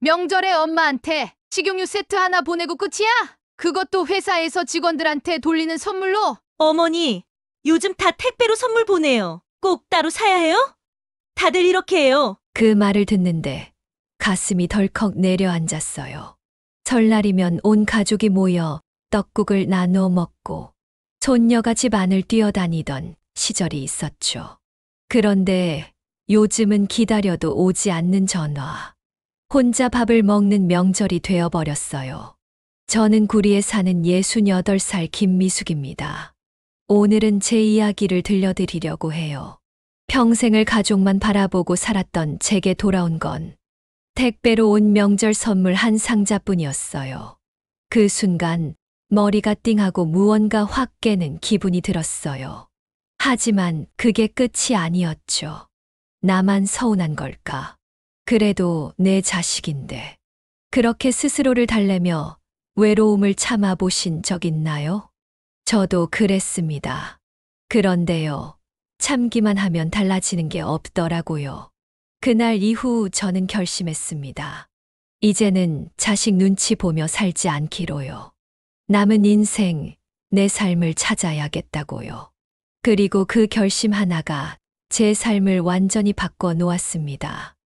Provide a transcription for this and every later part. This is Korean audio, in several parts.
명절에 엄마한테 식용유 세트 하나 보내고 끝이야? 그것도 회사에서 직원들한테 돌리는 선물로? 어머니, 요즘 다 택배로 선물 보내요. 꼭 따로 사야 해요? 다들 이렇게 해요. 그 말을 듣는데 가슴이 덜컥 내려앉았어요. 설날이면 온 가족이 모여 떡국을 나누어 먹고 손녀가 집 안을 뛰어다니던 시절이 있었죠. 그런데 요즘은 기다려도 오지 않는 전화. 혼자 밥을 먹는 명절이 되어버렸어요. 저는 구리에 사는 68살 김미숙입니다. 오늘은 제 이야기를 들려드리려고 해요. 평생을 가족만 바라보고 살았던 제게 돌아온 건 택배로 온 명절 선물 한 상자뿐이었어요. 그 순간 머리가 띵하고 무언가 확 깨는 기분이 들었어요. 하지만 그게 끝이 아니었죠. 나만 서운한 걸까? 그래도 내 자식인데. 그렇게 스스로를 달래며 외로움을 참아보신 적 있나요? 저도 그랬습니다. 그런데요, 참기만 하면 달라지는 게 없더라고요. 그날 이후 저는 결심했습니다. 이제는 자식 눈치 보며 살지 않기로요. 남은 인생, 내 삶을 찾아야겠다고요. 그리고 그 결심 하나가 제 삶을 완전히 바꿔 놓았습니다.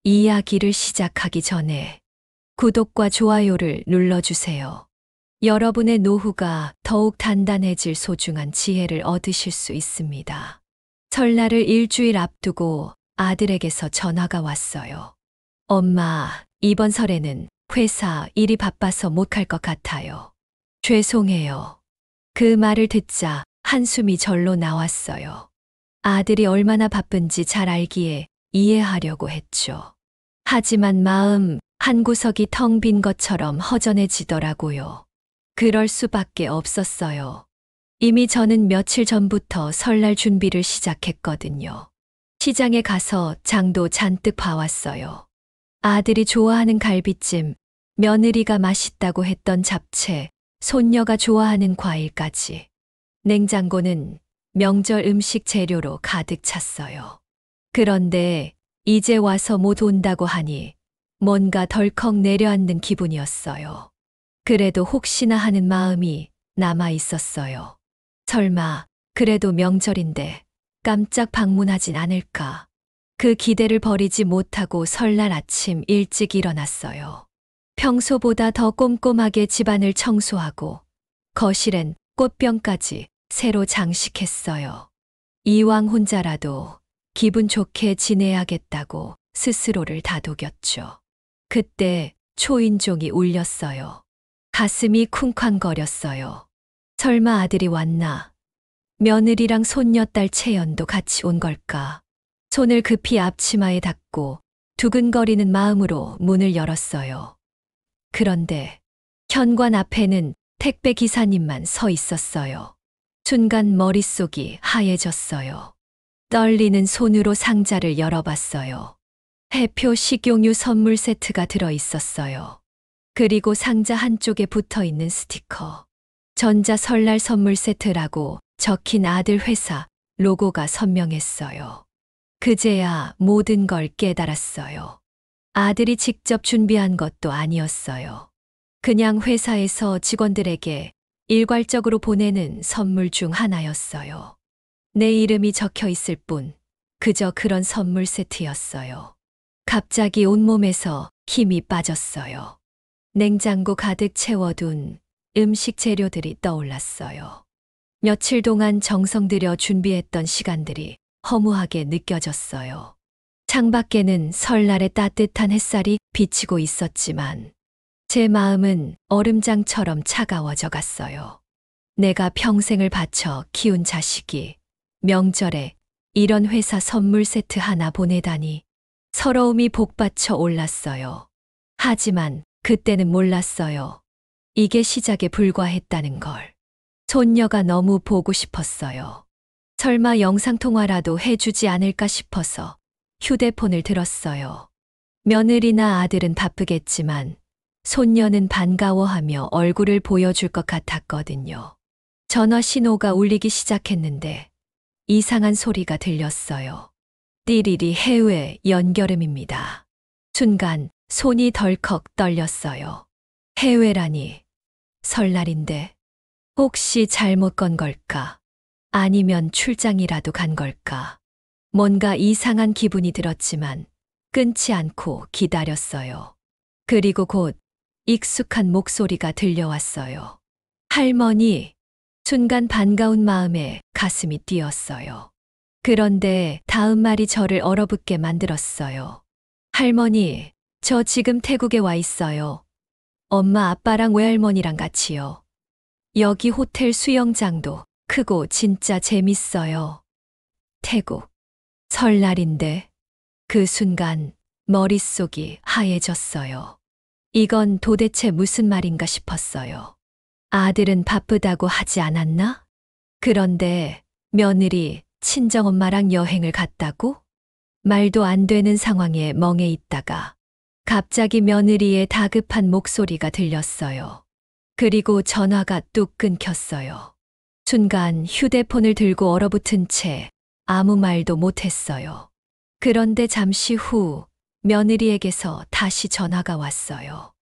이야기를 시작하기 전에 구독과 좋아요를 눌러주세요. 여러분의 노후가 더욱 단단해질 소중한 지혜를 얻으실 수 있습니다. 설날을 일주일 앞두고 아들에게서 전화가 왔어요. 엄마, 이번 설에는 회사 일이 바빠서 못 갈 것 같아요. 죄송해요. 그 말을 듣자 한숨이 절로 나왔어요. 아들이 얼마나 바쁜지 잘 알기에 이해하려고 했죠. 하지만 마음 한구석이 텅 빈 것처럼 허전해지더라고요. 그럴 수밖에 없었어요. 이미 저는 며칠 전부터 설날 준비를 시작했거든요. 시장에 가서 장도 잔뜩 봐왔어요. 아들이 좋아하는 갈비찜, 며느리가 맛있다고 했던 잡채, 손녀가 좋아하는 과일까지. 냉장고는 명절 음식 재료로 가득 찼어요. 그런데 이제 와서 못 온다고 하니 뭔가 덜컥 내려앉는 기분이었어요. 그래도 혹시나 하는 마음이 남아 있었어요. 설마 그래도 명절인데 깜짝 방문하진 않을까. 그 기대를 버리지 못하고 설날 아침 일찍 일어났어요. 평소보다 더 꼼꼼하게 집안을 청소하고 거실엔 꽃병까지 새로 장식했어요. 이왕 혼자라도 기분 좋게 지내야겠다고 스스로를 다독였죠. 그때 초인종이 울렸어요. 가슴이 쿵쾅거렸어요. 설마 아들이 왔나? 며느리랑 손녀딸 채연도 같이 온 걸까? 손을 급히 앞치마에 닫고 두근거리는 마음으로 문을 열었어요. 그런데 현관 앞에는 택배 기사님만 서 있었어요. 순간 머릿속이 하얘졌어요. 떨리는 손으로 상자를 열어봤어요. 해표 식용유 선물 세트가 들어 있었어요. 그리고 상자 한쪽에 붙어 있는 스티커. 전자 설날 선물 세트라고 적힌 아들 회사 로고가 선명했어요. 그제야 모든 걸 깨달았어요. 아들이 직접 준비한 것도 아니었어요. 그냥 회사에서 직원들에게 일괄적으로 보내는 선물 중 하나였어요. 내 이름이 적혀 있을 뿐, 그저 그런 선물 세트였어요. 갑자기 온몸에서 힘이 빠졌어요. 냉장고 가득 채워둔 음식 재료들이 떠올랐어요. 며칠 동안 정성 들여 준비했던 시간들이 허무하게 느껴졌어요. 창밖에는 설날의 따뜻한 햇살이 비치고 있었지만 제 마음은 얼음장처럼 차가워져 갔어요. 내가 평생을 바쳐 키운 자식이 명절에 이런 회사 선물 세트 하나 보내다니 서러움이 복받쳐 올랐어요. 하지만 그때는 몰랐어요. 이게 시작에 불과했다는 걸. 손녀가 너무 보고 싶었어요. 설마 영상통화라도 해주지 않을까 싶어서 휴대폰을 들었어요. 며느리나 아들은 바쁘겠지만 손녀는 반가워하며 얼굴을 보여줄 것 같았거든요. 전화 신호가 울리기 시작했는데 이상한 소리가 들렸어요. 띠리리 해외 연결음입니다. 순간 손이 덜컥 떨렸어요. 해외라니. 설날인데 혹시 잘못 건 걸까? 아니면 출장이라도 간 걸까? 뭔가 이상한 기분이 들었지만 끊지 않고 기다렸어요. 그리고 곧 익숙한 목소리가 들려왔어요. 할머니. 순간 반가운 마음에 가슴이 뛰었어요. 그런데 다음 말이 저를 얼어붙게 만들었어요. 할머니, 저 지금 태국에 와 있어요. 엄마 아빠랑 외할머니랑 같이요. 여기 호텔 수영장도 크고 진짜 재밌어요. 태국. 설날인데 그 순간 머릿속이 하얘졌어요. 이건 도대체 무슨 말인가 싶었어요. 아들은 바쁘다고 하지 않았나? 그런데 며느리 친정엄마랑 여행을 갔다고? 말도 안 되는 상황에 멍해 있다가 갑자기 며느리의 다급한 목소리가 들렸어요. 그리고 전화가 뚝 끊겼어요. 순간 휴대폰을 들고 얼어붙은 채 아무 말도 못했어요. 그런데 잠시 후 며느리에게서 다시 전화가 왔어요.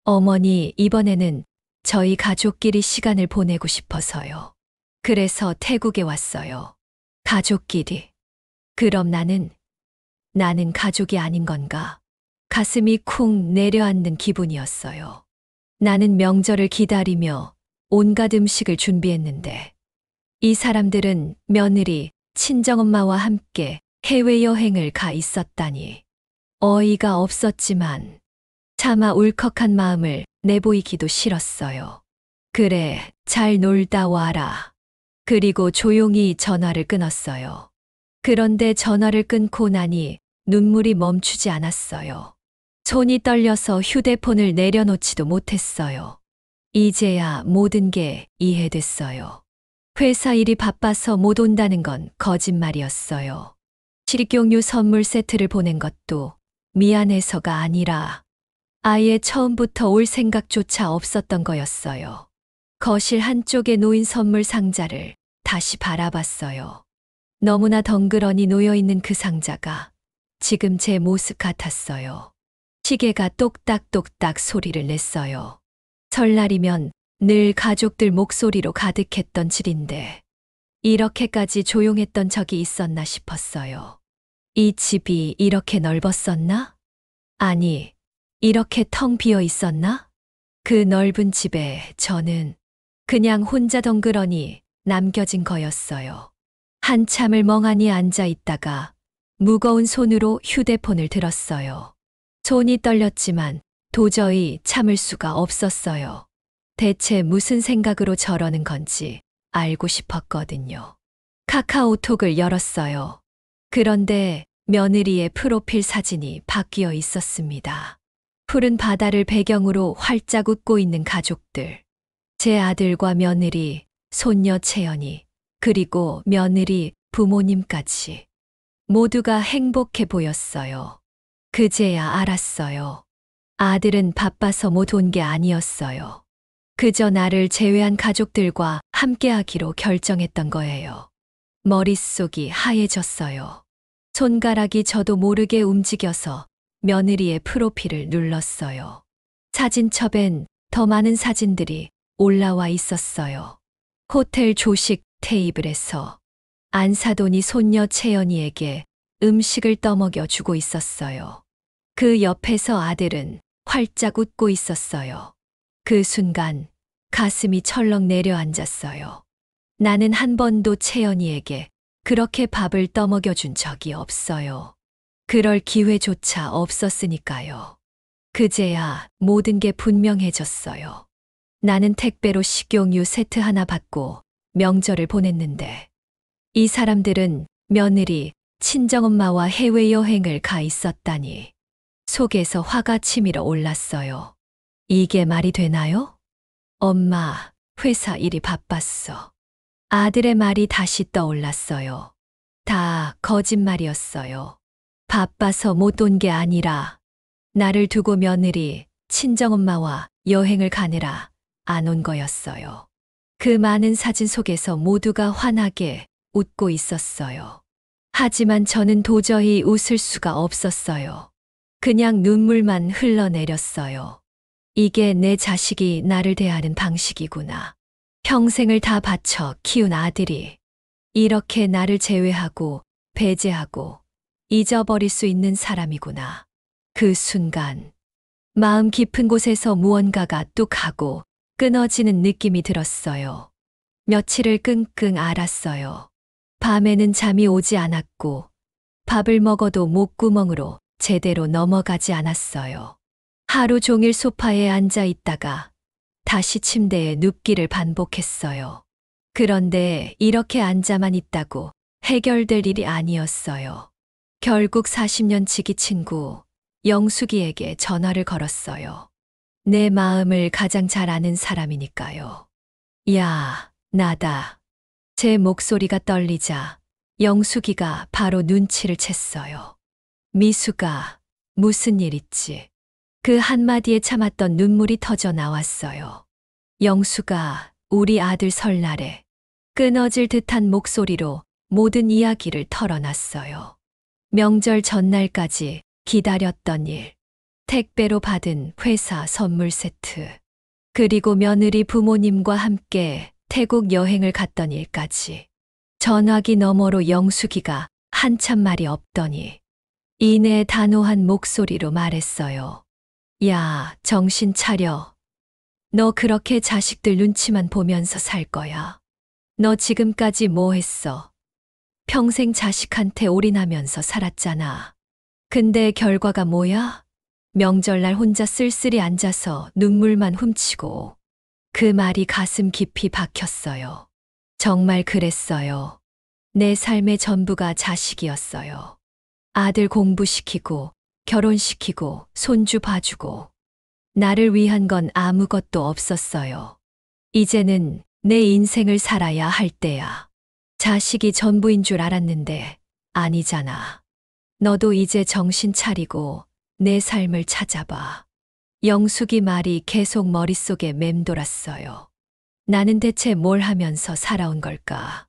어머니, 이번에는 저희 가족끼리 시간을 보내고 싶어서요. 그래서 태국에 왔어요. 가족끼리. 그럼 나는 가족이 아닌 건가? 가슴이 쿵 내려앉는 기분이었어요. 나는 명절을 기다리며 온갖 음식을 준비했는데 이 사람들은 며느리, 친정엄마와 함께 해외여행을 가 있었다니. 어이가 없었지만 차마 울컥한 마음을 내보이기도 싫었어요. 그래, 잘 놀다 와라. 그리고 조용히 전화를 끊었어요. 그런데 전화를 끊고 나니 눈물이 멈추지 않았어요. 손이 떨려서 휴대폰을 내려놓지도 못했어요. 이제야 모든 게 이해됐어요. 회사 일이 바빠서 못 온다는 건 거짓말이었어요. 식용유 선물 세트를 보낸 것도 미안해서가 아니라 아예 처음부터 올 생각조차 없었던 거였어요. 거실 한쪽에 놓인 선물 상자를 다시 바라봤어요. 너무나 덩그러니 놓여있는 그 상자가 지금 제 모습 같았어요. 시계가 똑딱똑딱 소리를 냈어요. 설날이면 늘 가족들 목소리로 가득했던 집인데 이렇게까지 조용했던 적이 있었나 싶었어요. 이 집이 이렇게 넓었었나? 아니, 이렇게 텅 비어 있었나? 그 넓은 집에 저는 그냥 혼자 덩그러니 남겨진 거였어요. 한참을 멍하니 앉아 있다가 무거운 손으로 휴대폰을 들었어요. 손이 떨렸지만 도저히 참을 수가 없었어요. 대체 무슨 생각으로 저러는 건지 알고 싶었거든요. 카카오톡을 열었어요. 그런데 며느리의 프로필 사진이 바뀌어 있었습니다. 푸른 바다를 배경으로 활짝 웃고 있는 가족들. 제 아들과 며느리, 손녀 채연이, 그리고 며느리 부모님까지. 모두가 행복해 보였어요. 그제야 알았어요. 아들은 바빠서 못 온 게 아니었어요. 그저 나를 제외한 가족들과 함께하기로 결정했던 거예요. 머릿속이 하얘졌어요. 손가락이 저도 모르게 움직여서 며느리의 프로필을 눌렀어요. 사진첩엔 더 많은 사진들이 올라와 있었어요. 호텔 조식 테이블에서 안사돈이 손녀 채연이에게 음식을 떠먹여 주고 있었어요. 그 옆에서 아들은 활짝 웃고 있었어요. 그 순간 가슴이 철렁 내려앉았어요. 나는 한 번도 채연이에게 그렇게 밥을 떠먹여 준 적이 없어요. 그럴 기회조차 없었으니까요. 그제야 모든 게 분명해졌어요. 나는 택배로 식용유 세트 하나 받고 명절을 보냈는데 이 사람들은 며느리, 친정엄마와 해외여행을 가 있었다니 속에서 화가 치밀어 올랐어요. 이게 말이 되나요? 엄마, 회사 일이 바빴어. 아들의 말이 다시 떠올랐어요. 다 거짓말이었어요. 바빠서 못 온 게 아니라 나를 두고 며느리, 친정엄마와 여행을 가느라 안 온 거였어요. 그 많은 사진 속에서 모두가 환하게 웃고 있었어요. 하지만 저는 도저히 웃을 수가 없었어요. 그냥 눈물만 흘러내렸어요. 이게 내 자식이 나를 대하는 방식이구나. 평생을 다 바쳐 키운 아들이 이렇게 나를 제외하고 배제하고 잊어버릴 수 있는 사람이구나. 그 순간 마음 깊은 곳에서 무언가가 뚝 하고 끊어지는 느낌이 들었어요. 며칠을 끙끙 앓았어요. 밤에는 잠이 오지 않았고 밥을 먹어도 목구멍으로 제대로 넘어가지 않았어요. 하루 종일 소파에 앉아 있다가 다시 침대에 눕기를 반복했어요. 그런데 이렇게 앉아만 있다고 해결될 일이 아니었어요. 결국 40년 지기 친구 영숙이에게 전화를 걸었어요. 내 마음을 가장 잘 아는 사람이니까요. 야, 나다. 제 목소리가 떨리자 영숙이가 바로 눈치를 챘어요. 미수가 무슨 일 있지? 그 한마디에 참았던 눈물이 터져 나왔어요. 영수가 우리 아들 설날에 끊어질 듯한 목소리로 모든 이야기를 털어놨어요. 명절 전날까지 기다렸던 일, 택배로 받은 회사 선물 세트, 그리고 며느리 부모님과 함께 태국 여행을 갔던 일까지. 전화기 너머로 영숙이가 한참 말이 없더니 이내 단호한 목소리로 말했어요. 야, 정신 차려. 너 그렇게 자식들 눈치만 보면서 살 거야. 너 지금까지 뭐 했어? 평생 자식한테 올인하면서 살았잖아. 근데 결과가 뭐야? 명절날 혼자 쓸쓸히 앉아서 눈물만 훔치고. 그 말이 가슴 깊이 박혔어요. 정말 그랬어요. 내 삶의 전부가 자식이었어요. 아들 공부시키고, 결혼시키고, 손주 봐주고. 나를 위한 건 아무것도 없었어요. 이제는 내 인생을 살아야 할 때야. 자식이 전부인 줄 알았는데 아니잖아. 너도 이제 정신 차리고 내 삶을 찾아봐. 영숙이 말이 계속 머릿속에 맴돌았어요. 나는 대체 뭘 하면서 살아온 걸까?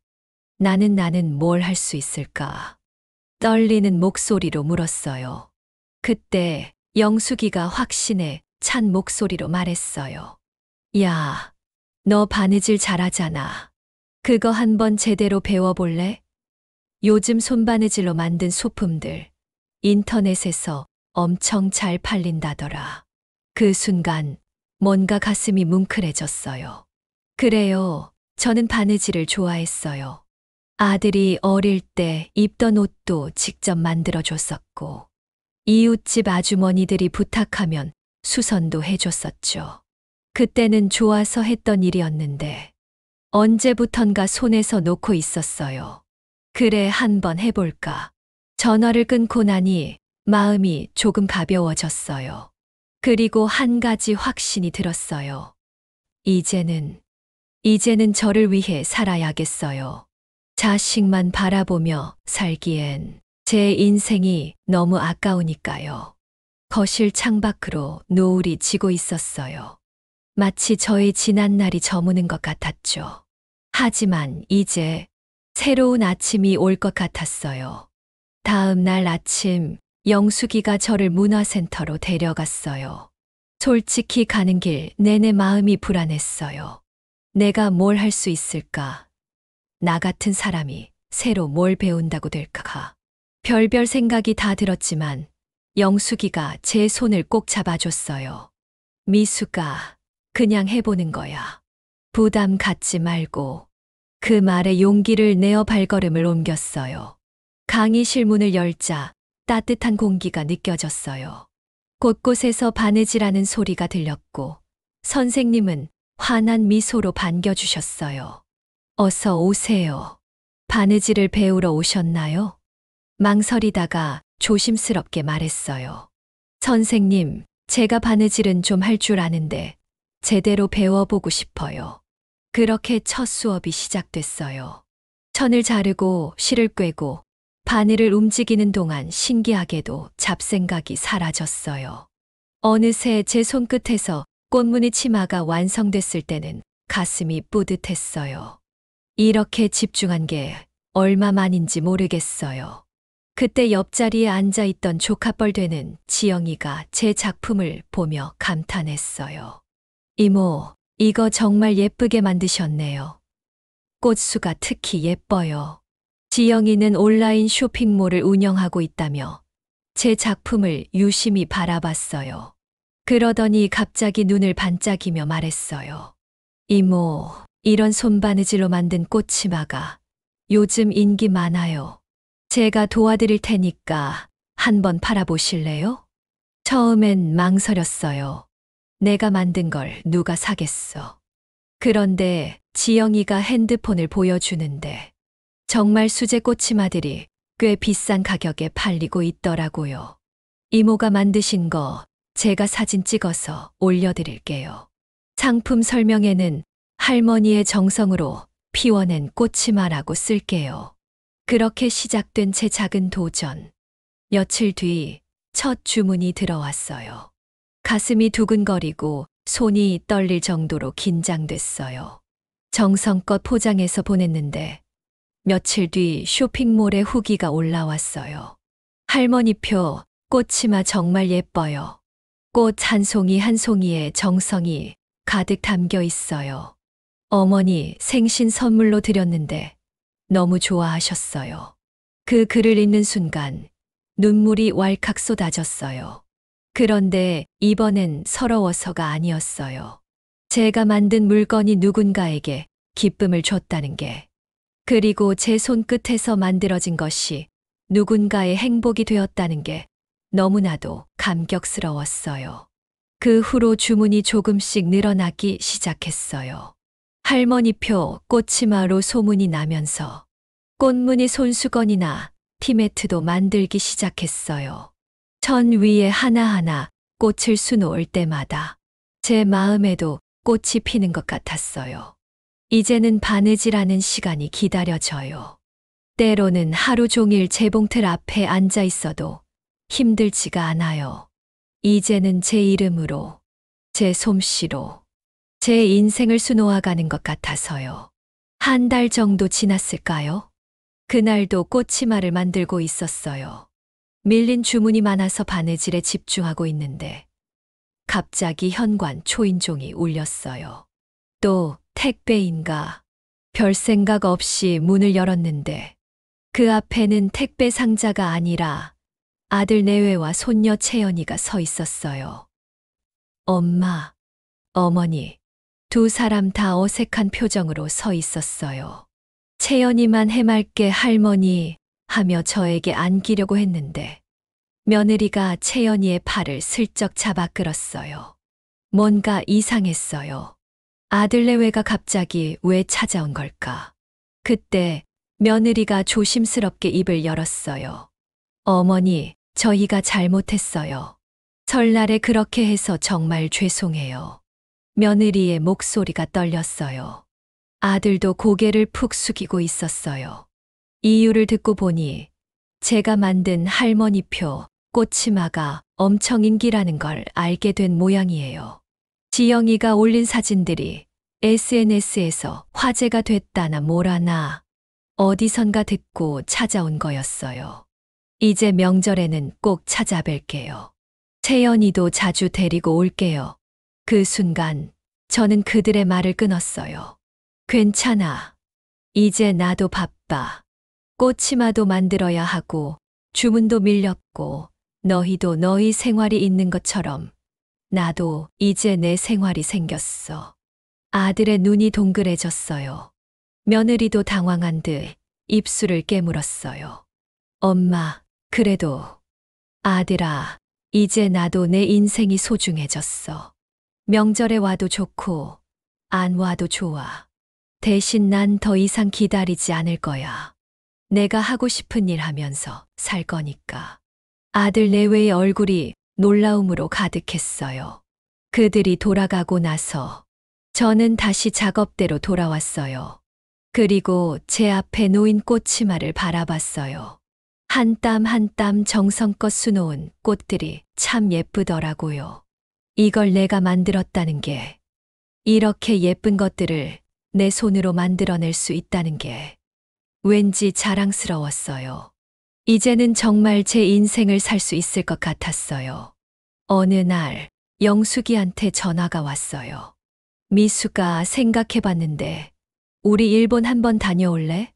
나는 뭘 할 수 있을까? 떨리는 목소리로 물었어요. 그때 영숙이가 확신에 찬 목소리로 말했어요. 야, 너 바느질 잘하잖아. 그거 한번 제대로 배워볼래? 요즘 손바느질로 만든 소품들 인터넷에서 엄청 잘 팔린다더라. 그 순간 뭔가 가슴이 뭉클해졌어요. 그래요. 저는 바느질을 좋아했어요. 아들이 어릴 때 입던 옷도 직접 만들어줬었고, 이웃집 아주머니들이 부탁하면 수선도 해줬었죠. 그때는 좋아서 했던 일이었는데, 언제부턴가 손에서 놓고 있었어요. 그래, 한번 해볼까. 전화를 끊고 나니 마음이 조금 가벼워졌어요. 그리고 한 가지 확신이 들었어요. 이제는 저를 위해 살아야겠어요. 자식만 바라보며 살기엔 제 인생이 너무 아까우니까요. 거실 창밖으로 노을이 지고 있었어요. 마치 저의 지난 날이 저무는 것 같았죠. 하지만 이제 새로운 아침이 올 것 같았어요. 다음 날 아침 영숙이가 저를 문화센터로 데려갔어요. 솔직히 가는 길 내내 마음이 불안했어요. 내가 뭘 할 수 있을까? 나 같은 사람이 새로 뭘 배운다고 될까? 별별 생각이 다 들었지만 영숙이가 제 손을 꼭 잡아줬어요. 미수가 그냥 해보는 거야. 부담 갖지 말고. 그 말에 용기를 내어 발걸음을 옮겼어요. 강의실 문을 열자 따뜻한 공기가 느껴졌어요. 곳곳에서 바느질하는 소리가 들렸고 선생님은 환한 미소로 반겨주셨어요. 어서 오세요. 바느질을 배우러 오셨나요? 망설이다가 조심스럽게 말했어요. 선생님, 제가 바느질은 좀 할 줄 아는데 제대로 배워보고 싶어요. 그렇게 첫 수업이 시작됐어요. 천을 자르고 실을 꿰고 바늘을 움직이는 동안 신기하게도 잡생각이 사라졌어요. 어느새 제 손끝에서 꽃무늬 치마가 완성됐을 때는 가슴이 뿌듯했어요. 이렇게 집중한 게 얼마만인지 모르겠어요. 그때 옆자리에 앉아있던 조카뻘 되는 지영이가 제 작품을 보며 감탄했어요. 이모, 이거 정말 예쁘게 만드셨네요. 꽃수가 특히 예뻐요. 지영이는 온라인 쇼핑몰을 운영하고 있다며 제 작품을 유심히 바라봤어요. 그러더니 갑자기 눈을 반짝이며 말했어요. 이모, 이런 손바느질로 만든 꽃치마가 요즘 인기 많아요. 제가 도와드릴 테니까 한번 팔아보실래요? 처음엔 망설였어요. 내가 만든 걸 누가 사겠어. 그런데 지영이가 핸드폰을 보여주는데 정말 수제 꽃치마들이 꽤 비싼 가격에 팔리고 있더라고요. 이모가 만드신 거 제가 사진 찍어서 올려드릴게요. 상품 설명에는 할머니의 정성으로 피워낸 꽃치마라고 쓸게요. 그렇게 시작된 제 작은 도전. 며칠 뒤 첫 주문이 들어왔어요. 가슴이 두근거리고 손이 떨릴 정도로 긴장됐어요. 정성껏 포장해서 보냈는데 며칠 뒤 쇼핑몰에 후기가 올라왔어요. 할머니표 꽃치마 정말 예뻐요. 꽃 한 송이 한 송이에 정성이 가득 담겨 있어요. 어머니 생신 선물로 드렸는데 너무 좋아하셨어요. 그 글을 읽는 순간 눈물이 왈칵 쏟아졌어요. 그런데 이번엔 서러워서가 아니었어요. 제가 만든 물건이 누군가에게 기쁨을 줬다는 게, 그리고 제 손끝에서 만들어진 것이 누군가의 행복이 되었다는 게 너무나도 감격스러웠어요. 그 후로 주문이 조금씩 늘어나기 시작했어요. 할머니표 꽃치마로 소문이 나면서 꽃무늬 손수건이나 티매트도 만들기 시작했어요. 천 위에 하나하나 꽃을 수놓을 때마다 제 마음에도 꽃이 피는 것 같았어요. 이제는 바느질하는 시간이 기다려져요. 때로는 하루 종일 재봉틀 앞에 앉아 있어도 힘들지가 않아요. 이제는 제 이름으로, 제 솜씨로, 제 인생을 수놓아가는 것 같아서요. 한 달 정도 지났을까요? 그날도 꽃치마를 만들고 있었어요. 밀린 주문이 많아서 바느질에 집중하고 있는데 갑자기 현관 초인종이 울렸어요. 또 택배인가? 별 생각 없이 문을 열었는데 그 앞에는 택배 상자가 아니라 아들 내외와 손녀 채연이가 서 있었어요. 엄마, 어머니, 두 사람 다 어색한 표정으로 서 있었어요. 채연이만 해맑게 할머니 하며 저에게 안기려고 했는데 며느리가 채연이의 팔을 슬쩍 잡아 끌었어요. 뭔가 이상했어요. 아들 내외가 갑자기 왜 찾아온 걸까? 그때 며느리가 조심스럽게 입을 열었어요. 어머니, 저희가 잘못했어요. 설날에 그렇게 해서 정말 죄송해요. 며느리의 목소리가 떨렸어요. 아들도 고개를 푹 숙이고 있었어요. 이유를 듣고 보니 제가 만든 할머니표 꽃치마가 엄청 인기라는 걸 알게 된 모양이에요. 지영이가 올린 사진들이 SNS에서 화제가 됐다나 뭐라나 어디선가 듣고 찾아온 거였어요. 이제 명절에는 꼭 찾아뵐게요. 채연이도 자주 데리고 올게요. 그 순간 저는 그들의 말을 끊었어요. 괜찮아. 이제 나도 바빠. 꽃치마도 만들어야 하고 주문도 밀렸고 너희도 너희 생활이 있는 것처럼 나도 이제 내 생활이 생겼어. 아들의 눈이 동그래졌어요. 며느리도 당황한 듯 입술을 깨물었어요. 엄마, 그래도 아들아, 이제 나도 내 인생이 소중해졌어. 명절에 와도 좋고 안 와도 좋아. 대신 난 더 이상 기다리지 않을 거야. 내가 하고 싶은 일 하면서 살 거니까. 아들 내외의 얼굴이 놀라움으로 가득했어요. 그들이 돌아가고 나서 저는 다시 작업대로 돌아왔어요. 그리고 제 앞에 놓인 꽃치마를 바라봤어요. 한 땀 한 땀 정성껏 수놓은 꽃들이 참 예쁘더라고요. 이걸 내가 만들었다는 게, 이렇게 예쁜 것들을 내 손으로 만들어낼 수 있다는 게 왠지 자랑스러웠어요. 이제는 정말 제 인생을 살 수 있을 것 같았어요. 어느 날 영숙이한테 전화가 왔어요. 미수가 생각해봤는데 우리 일본 한번 다녀올래?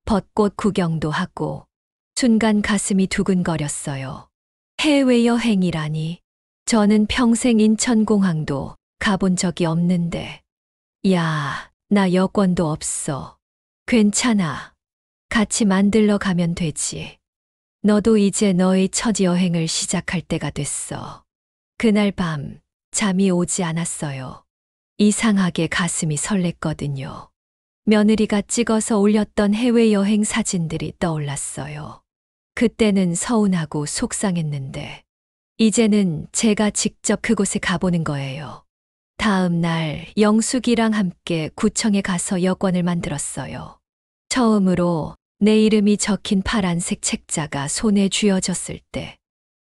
벚꽃 구경도 하고 순간 가슴이 두근거렸어요. 해외여행이라니. 저는 평생 인천공항도 가본 적이 없는데. 야, 나 여권도 없어. 괜찮아. 같이 만들러 가면 되지. 너도 이제 너의 첫 여행을 시작할 때가 됐어. 그날 밤 잠이 오지 않았어요. 이상하게 가슴이 설렜거든요. 며느리가 찍어서 올렸던 해외여행 사진들이 떠올랐어요. 그때는 서운하고 속상했는데, 이제는 제가 직접 그곳에 가보는 거예요. 다음 날 영숙이랑 함께 구청에 가서 여권을 만들었어요. 처음으로 내 이름이 적힌 파란색 책자가 손에 쥐어졌을 때,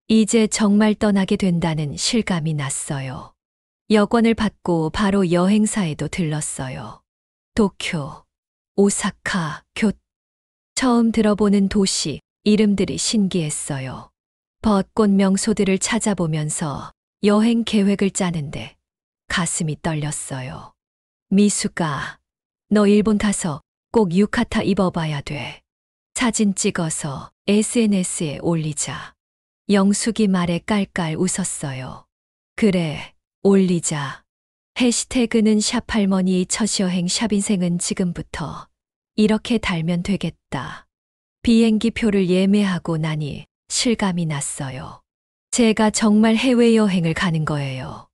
이제 정말 떠나게 된다는 실감이 났어요. 여권을 받고 바로 여행사에도 들렀어요. 도쿄, 오사카, 처음 들어보는 도시, 이름들이 신기했어요. 벚꽃 명소들을 찾아보면서 여행 계획을 짜는데 가슴이 떨렸어요. 미수가, 너 일본 가서 꼭 유카타 입어봐야 돼. 사진 찍어서 SNS에 올리자. 영숙이 말에 깔깔 웃었어요. 그래, 올리자. 해시태그는 샵할머니의 첫 여행 샵인생은 지금부터 이렇게 달면 되겠다. 비행기 표를 예매하고 나니 실감이 났어요. 제가 정말 해외여행을 가는 거예요.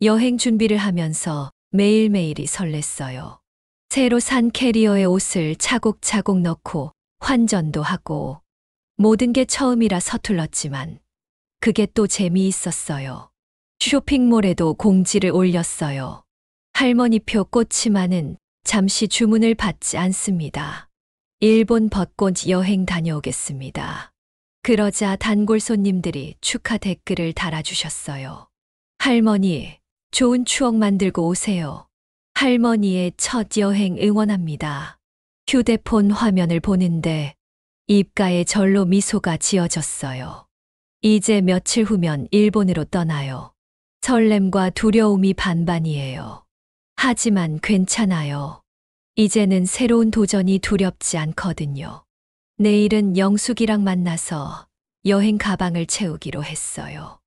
여행 준비를 하면서 매일매일이 설렜어요. 새로 산 캐리어에 옷을 차곡차곡 넣고 환전도 하고, 모든 게 처음이라 서툴렀지만 그게 또 재미있었어요. 쇼핑몰에도 공지를 올렸어요. 할머니표 꽃치마는 잠시 주문을 받지 않습니다. 일본 벚꽃 여행 다녀오겠습니다. 그러자 단골 손님들이 축하 댓글을 달아주셨어요. 할머니, 좋은 추억 만들고 오세요. 할머니의 첫 여행 응원합니다. 휴대폰 화면을 보는데 입가에 절로 미소가 지어졌어요. 이제 며칠 후면 일본으로 떠나요. 설렘과 두려움이 반반이에요. 하지만 괜찮아요. 이제는 새로운 도전이 두렵지 않거든요. 내일은 영숙이랑 만나서 여행 가방을 채우기로 했어요.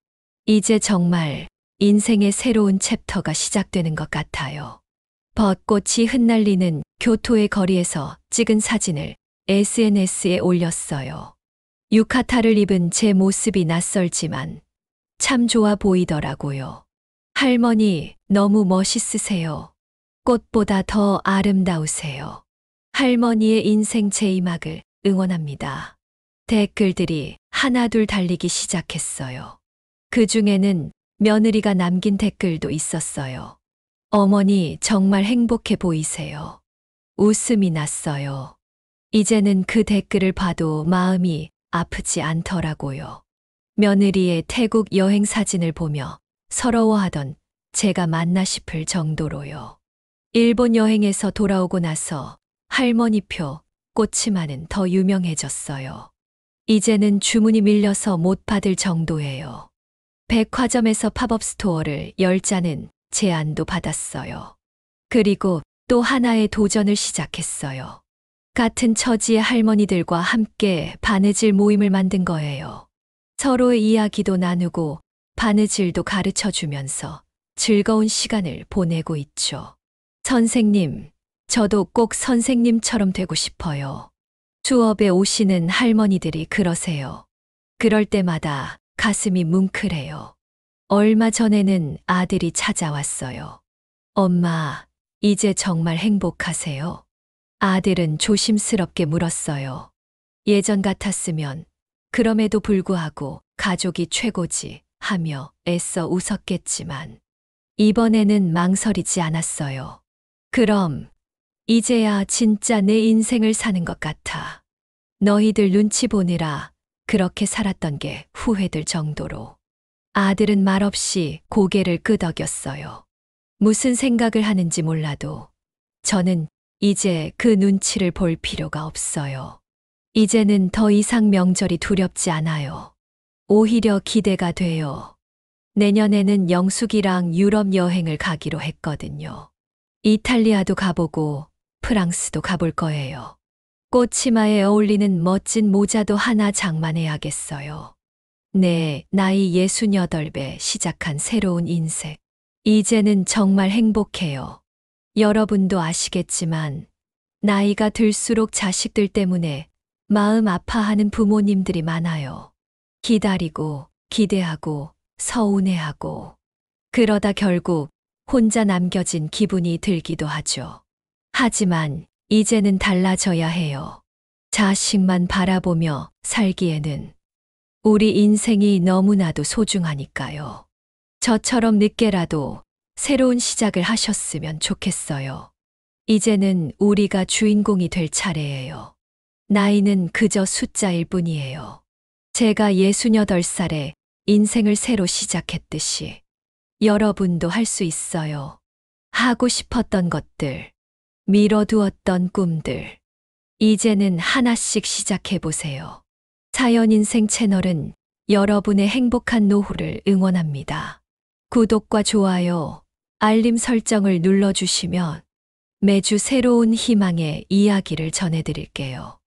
이제 정말 인생의 새로운 챕터가 시작되는 것 같아요. 벚꽃이 흩날리는 교토의 거리에서 찍은 사진을 SNS에 올렸어요. 유카타를 입은 제 모습이 낯설지만 참 좋아 보이더라고요. 할머니, 너무 멋있으세요. 꽃보다 더 아름다우세요. 할머니의 인생 제2막을 응원합니다. 댓글들이 하나둘 달리기 시작했어요. 그 중에는 며느리가 남긴 댓글도 있었어요. 어머니, 정말 행복해 보이세요. 웃음이 났어요. 이제는 그 댓글을 봐도 마음이 아프지 않더라고요. 며느리의 태국 여행 사진을 보며 서러워하던 제가 맞나 싶을 정도로요. 일본 여행에서 돌아오고 나서 할머니표, 꽃치마는 더 유명해졌어요. 이제는 주문이 밀려서 못 받을 정도예요. 백화점에서 팝업 스토어를 열자는 제안도 받았어요. 그리고 또 하나의 도전을 시작했어요. 같은 처지의 할머니들과 함께 바느질 모임을 만든 거예요. 서로의 이야기도 나누고 바느질도 가르쳐 주면서 즐거운 시간을 보내고 있죠. 선생님, 저도 꼭 선생님처럼 되고 싶어요. 수업에 오시는 할머니들이 그러세요. 그럴 때마다 가슴이 뭉클해요. 얼마 전에는 아들이 찾아왔어요. 엄마, 이제 정말 행복하세요? 아들은 조심스럽게 물었어요. 예전 같았으면 그럼에도 불구하고 가족이 최고지 하며 애써 웃었겠지만 이번에는 망설이지 않았어요. 그럼 이제야 진짜 내 인생을 사는 것 같아. 너희들 눈치 보느라 그렇게 살았던 게 후회될 정도로. 아들은 말없이 고개를 끄덕였어요. 무슨 생각을 하는지 몰라도 저는 이제 그 눈치를 볼 필요가 없어요. 이제는 더 이상 명절이 두렵지 않아요. 오히려 기대가 돼요. 내년에는 영숙이랑 유럽 여행을 가기로 했거든요. 이탈리아도 가보고 프랑스도 가볼 거예요. 꽃치마에 어울리는 멋진 모자도 하나 장만해야겠어요. 네, 나이 68배 시작한 새로운 인생. 이제는 정말 행복해요. 여러분도 아시겠지만 나이가 들수록 자식들 때문에 마음 아파하는 부모님들이 많아요. 기다리고 기대하고 서운해하고 그러다 결국 혼자 남겨진 기분이 들기도 하죠. 하지만 이제는 달라져야 해요. 자식만 바라보며 살기에는 우리 인생이 너무나도 소중하니까요. 저처럼 늦게라도 새로운 시작을 하셨으면 좋겠어요. 이제는 우리가 주인공이 될 차례예요. 나이는 그저 숫자일 뿐이에요. 제가 68살에 인생을 새로 시작했듯이 여러분도 할 수 있어요. 하고 싶었던 것들, 미뤄두었던 꿈들, 이제는 하나씩 시작해보세요. 사연인생 채널은 여러분의 행복한 노후를 응원합니다. 구독과 좋아요, 알림 설정을 눌러주시면 매주 새로운 희망의 이야기를 전해드릴게요.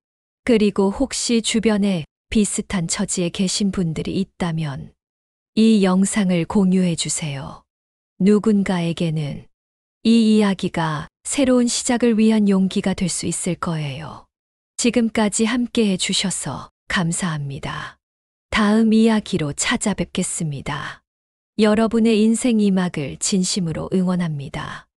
그리고 혹시 주변에 비슷한 처지에 계신 분들이 있다면 이 영상을 공유해 주세요. 누군가에게는 이 이야기가 새로운 시작을 위한 용기가 될 수 있을 거예요. 지금까지 함께 해주셔서 감사합니다. 다음 이야기로 찾아뵙겠습니다. 여러분의 인생 이막을 진심으로 응원합니다.